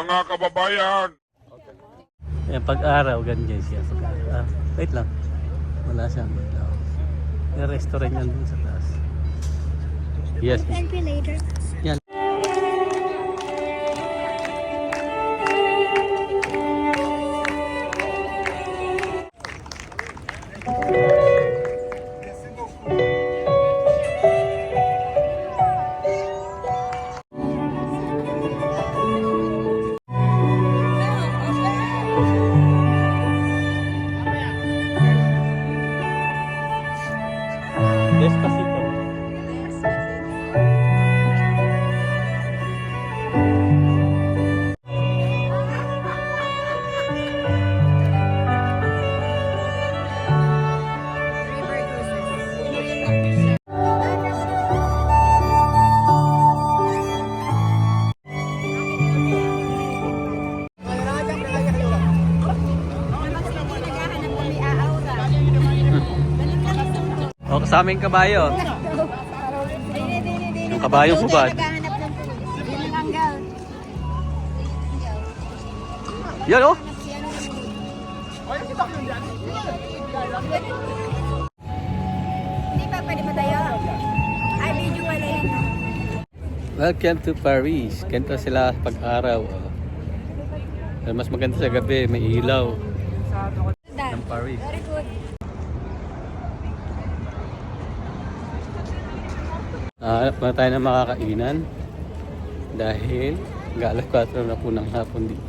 Mga kababayan! Yan, pag-araw, ganyan siya. Wait lang. Wala siyang ilaw. May restaurant yan dun sa taas. Yes. Ventilator. Yan. Despacito. O, kasaming kabayo. Yung kabayong hubad. Yan o. Hindi pa pwede pa tayo. Ay, video pala yun. Welcome to Paris. Ganito sila pag-araw. Mas maganda sa gabi, may ilaw. Ng Paris. Very good. Hanap na tayo ng makakainan dahil alas 4 na po ng hapon dito.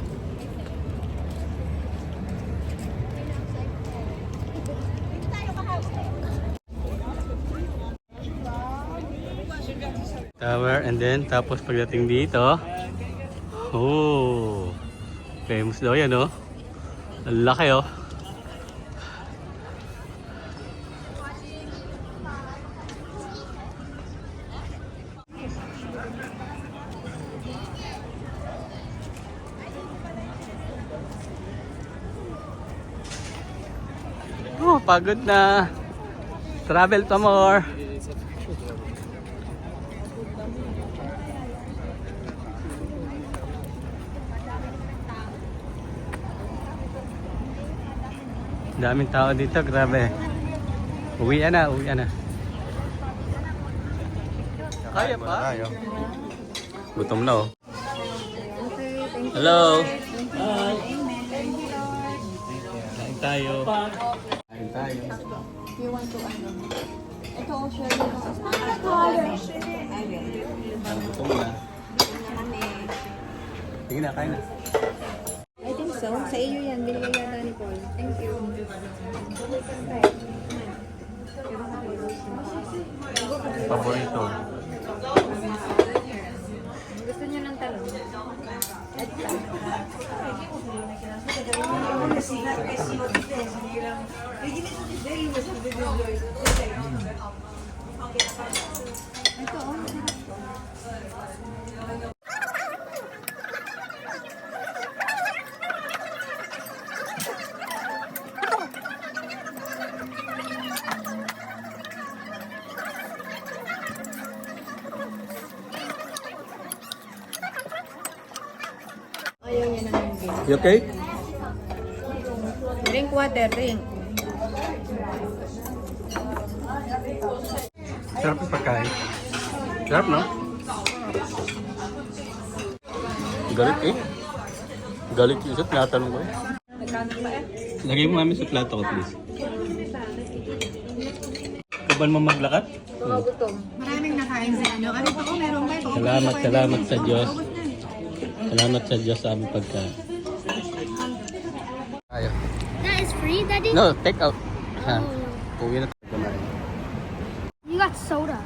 Tower, and then tapos pagdating dito, oh, famous daw yan, oh. Ang laki, oh. Oh, pagod na. Travel pa more. Daming tao dito, grabe. Uwian na, uwian na. Kaya pa? Gutom na, oh. Hello. Hi. Kain tayo. Kain tayo. You want to ano? Ito, share mo. Gutom na. Sige na, kain na. I think so. Sa iyo yan. Binigay yata ni Paul. Thank you. Paborito. Gusto niyo ng talong? Ito, oh. Ayaw niya naman din. You okay? Drink water, drink. Sarap yung pagkain. Sarap, no? Galit eh. Galit yung isa, tinatanong ko eh. Lagay mo namin sa plato ko, please. Kaban mo maglakad? Gutom. Maraming nakain sa ano. Ano pa ko? Meron ba ito? Salamat sa Diyos. Salamat sa Diyos sa aming pagkain. Ayaw. That is free, Daddy? No, take out. Ha? Uwi na tayo kumain. You got soda.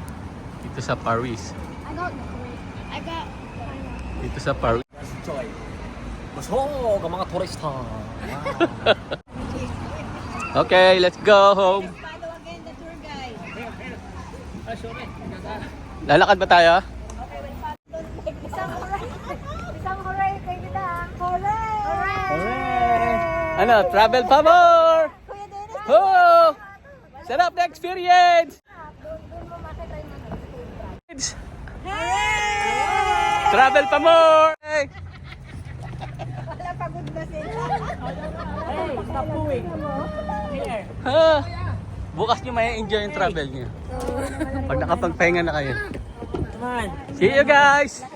Dito sa Paris. I got Dito sa Paris. 무서워, mga turista. Okay, let's go home. Follow again the tour guide. Lalakad ba tayo? Isang hooray kay Bidang. Hooray! Ano? Travel pa more! Kuya Dennis, Oh! Sarap na experience! doon mo makita yung mga Travel pa more! Hey! Bukas nyo may enjoy yung travel nyo. Pag nakapagpahinga na kayo. See you guys!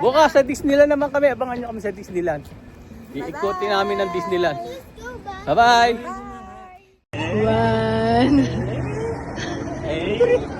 Bukas sa Disneyland naman kami. Abangan nyo kami sa Disneyland. Iikutin namin ng Disneyland. Bye-bye! 1. Hey.